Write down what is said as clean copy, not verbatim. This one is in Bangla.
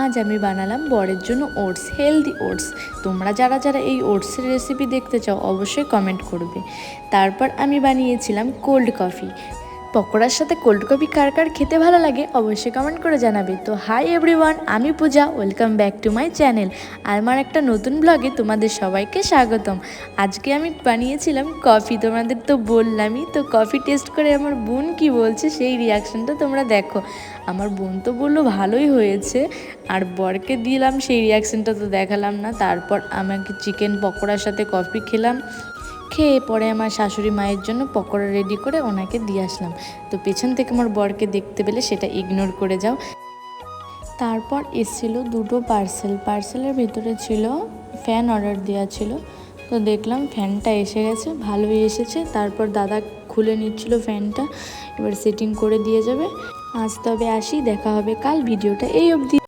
আজ আমি বানালাম বরের জন্য ওটস, হেলদি ওটস। তোমরা যারা যারা এই ওটসের রেসিপি দেখতে চাও অবশ্যই কমেন্ট করবে। তারপর আমি বানিয়েছিলাম কোল্ড কফি। পকোড়ার সাথে কোল্ড কফি কার কার খেতে ভালো লাগে অবশ্যই কমেন্ট করে জানাবে। তো হাই এভরিওয়ান, আমি Puja, welcome back to my channel. আর আমার একটা নতুন ব্লগে তোমাদের সবাইকে স্বাগতম। আজকে আমি বানিয়েছিলাম কফি, তোমাদের তো বললামই। তো কফি টেস্ট করে আমার বোন কি বলছে সেই রিয়াকশানটা তোমরা দেখো। আমার বোন তো বললো ভালোই হয়েছে, আর বরকে দিলাম সেই রিয়াকশানটা তো দেখালাম না। তারপর আমাকে চিকেন পকোড়ার সাথে কফি খেলাম। খেয়ে পরে আমার শাশুড়ি মায়ের জন্য পকোড়া রেডি করে ওনাকে দিয়ে আসলাম। তো পেছন থেকে আমার বরকে দেখতে পেলে সেটা ইগনোর করে যাও। তারপর এসেছিল দুটো পার্সেলের ভেতরে ছিল ফ্যান, অর্ডার দেওয়া ছিল। তো দেখলাম ফ্যানটা এসে গেছে, ভালোই এসেছে। তারপর দাদা খুলে নিচ্ছিল ফ্যানটা, এবার সেটিং করে দিয়ে যাবে। আজ তবে আসি, দেখা হবে কাল। ভিডিওটা এই অবধি।